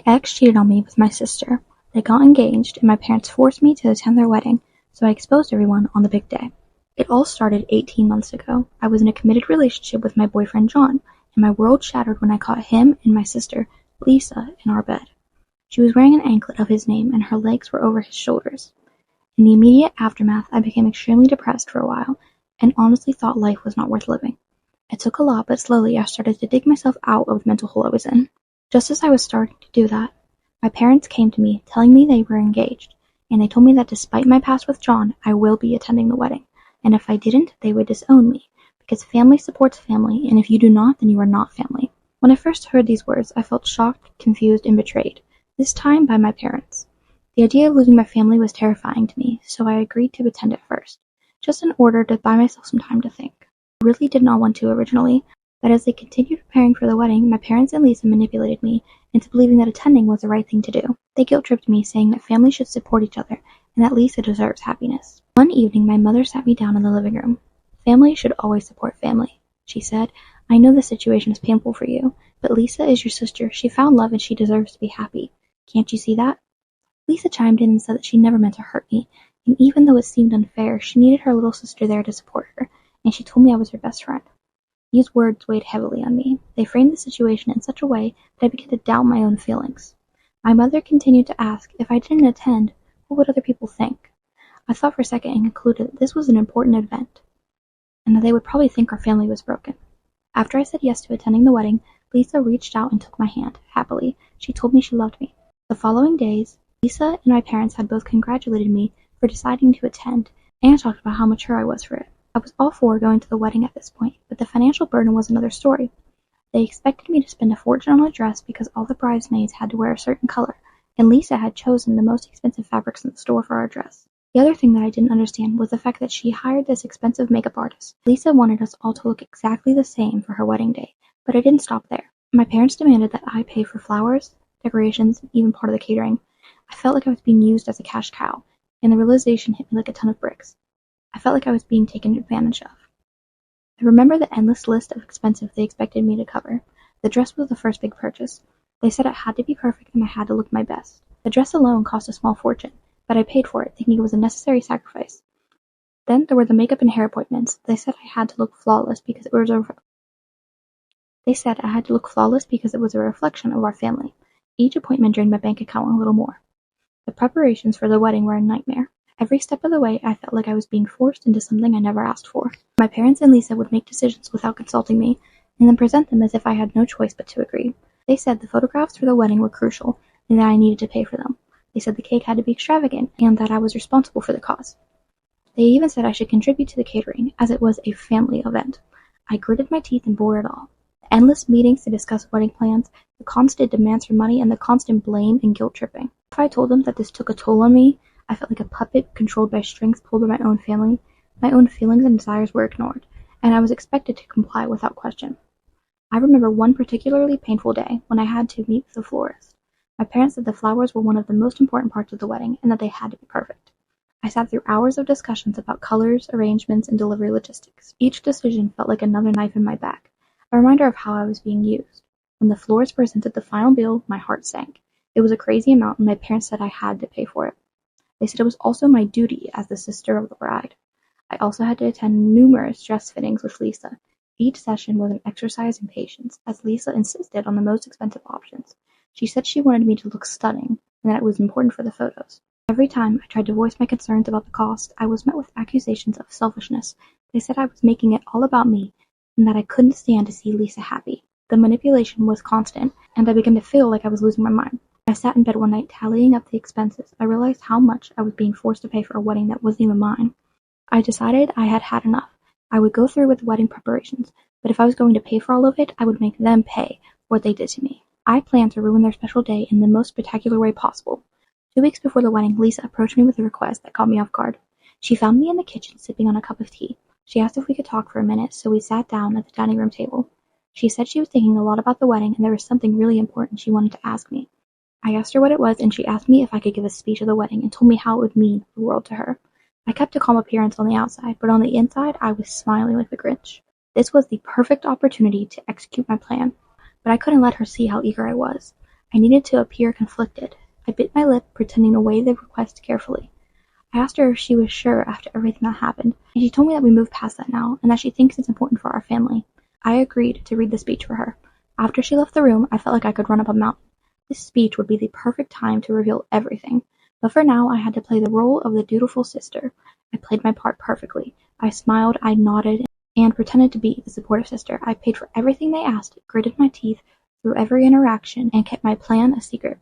My ex cheated on me with my sister. They got engaged, and my parents forced me to attend their wedding, so I exposed everyone on the big day. It all started 18 months ago. I was in a committed relationship with my boyfriend John, and my world shattered when I caught him and my sister, Lisa, in our bed. She was wearing an anklet of his name, and her legs were over his shoulders. In the immediate aftermath, I became extremely depressed for a while, and honestly thought life was not worth living. It took a lot, but slowly I started to dig myself out of the mental hole I was in. Just as I was starting to do that, my parents came to me, telling me they were engaged, and they told me that despite my past with John, I will be attending the wedding, and if I didn't, they would disown me, because family supports family, and if you do not, then you are not family. When I first heard these words, I felt shocked, confused, and betrayed, this time by my parents. The idea of losing my family was terrifying to me, so I agreed to attend at first, just in order to buy myself some time to think. I really did not want to originally, but as they continued preparing for the wedding, my parents and Lisa manipulated me into believing that attending was the right thing to do. They guilt-tripped me, saying that families should support each other and that Lisa deserves happiness. One evening, my mother sat me down in the living room. "Family should always support family," she said. "I know the situation is painful for you, but Lisa is your sister. She found love and she deserves to be happy. Can't you see that?" Lisa chimed in and said that she never meant to hurt me, and even though it seemed unfair, she needed her little sister there to support her, and she told me I was her best friend. These words weighed heavily on me. They framed the situation in such a way that I began to doubt my own feelings. My mother continued to ask, if I didn't attend, what would other people think? I thought for a second and concluded that this was an important event, and that they would probably think our family was broken. After I said yes to attending the wedding, Lisa reached out and took my hand, happily. She told me she loved me. The following days, Lisa and my parents had both congratulated me for deciding to attend, and talked about how mature I was for it. I was all for going to the wedding at this point, but the financial burden was another story. They expected me to spend a fortune on a dress because all the bridesmaids had to wear a certain color, and Lisa had chosen the most expensive fabrics in the store for our dress. The other thing that I didn't understand was the fact that she hired this expensive makeup artist. Lisa wanted us all to look exactly the same for her wedding day, but it didn't stop there. My parents demanded that I pay for flowers, decorations, and even part of the catering. I felt like I was being used as a cash cow, and the realization hit me like a ton of bricks. I felt like I was being taken advantage of. I remember the endless list of expenses they expected me to cover. The dress was the first big purchase. They said it had to be perfect and I had to look my best. The dress alone cost a small fortune, but I paid for it, thinking it was a necessary sacrifice. Then there were the makeup and hair appointments. They said I had to look flawless because it was a reflection of our family. Each appointment drained my bank account a little more. The preparations for the wedding were a nightmare. Every step of the way, I felt like I was being forced into something I never asked for. My parents and Lisa would make decisions without consulting me, and then present them as if I had no choice but to agree. They said the photographs for the wedding were crucial, and that I needed to pay for them. They said the cake had to be extravagant, and that I was responsible for the cost. They even said I should contribute to the catering, as it was a family event. I gritted my teeth and bore it all. The endless meetings to discuss wedding plans, the constant demands for money, and the constant blame and guilt-tripping. If I told them that this took a toll on me, I felt like a puppet controlled by strings pulled by my own family. My own feelings and desires were ignored, and I was expected to comply without question. I remember one particularly painful day when I had to meet with the florist. My parents said the flowers were one of the most important parts of the wedding and that they had to be perfect. I sat through hours of discussions about colors, arrangements, and delivery logistics. Each decision felt like another knife in my back, a reminder of how I was being used. When the florist presented the final bill, my heart sank. It was a crazy amount, and my parents said I had to pay for it. They said it was also my duty as the sister of the bride. I also had to attend numerous dress fittings with Lisa. Each session was an exercise in patience, as Lisa insisted on the most expensive options. She said she wanted me to look stunning, and that it was important for the photos. Every time I tried to voice my concerns about the cost, I was met with accusations of selfishness. They said I was making it all about me, and that I couldn't stand to see Lisa happy. The manipulation was constant, and I began to feel like I was losing my mind. I sat in bed one night tallying up the expenses. I realized how much I was being forced to pay for a wedding that wasn't even mine. I decided I had had enough. I would go through with the wedding preparations, but if I was going to pay for all of it, I would make them pay for what they did to me. I planned to ruin their special day in the most spectacular way possible. 2 weeks before the wedding, Lisa approached me with a request that caught me off guard. She found me in the kitchen sipping on a cup of tea. She asked if we could talk for a minute, so we sat down at the dining room table. She said she was thinking a lot about the wedding and there was something really important she wanted to ask me. I asked her what it was, and she asked me if I could give a speech at the wedding and told me how it would mean the world to her. I kept a calm appearance on the outside, but on the inside I was smiling like the Grinch. This was the perfect opportunity to execute my plan, but I couldn't let her see how eager I was. I needed to appear conflicted. I bit my lip, pretending to weigh the request carefully. I asked her if she was sure after everything that happened, and she told me that we moved past that now, and that she thinks it's important for our family. I agreed to read the speech for her. After she left the room, I felt like I could run up a mountain. This speech would be the perfect time to reveal everything, but for now I had to play the role of the dutiful sister. I played my part perfectly. I smiled, I nodded, and pretended to be the supportive sister. I paid for everything they asked, gritted my teeth through every interaction, and kept my plan a secret.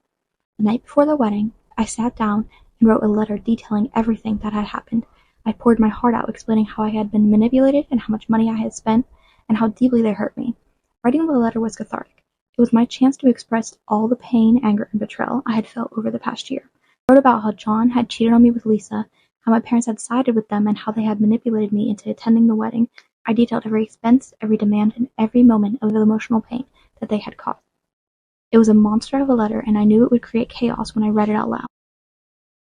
The night before the wedding, I sat down and wrote a letter detailing everything that had happened. I poured my heart out, explaining how I had been manipulated and how much money I had spent, and how deeply they hurt me. Writing the letter was cathartic. It was my chance to express all the pain, anger, and betrayal I had felt over the past year. I wrote about how John had cheated on me with Lisa, how my parents had sided with them, and how they had manipulated me into attending the wedding. I detailed every expense, every demand, and every moment of the emotional pain that they had caused. It was a monster of a letter, and I knew it would create chaos when I read it out loud.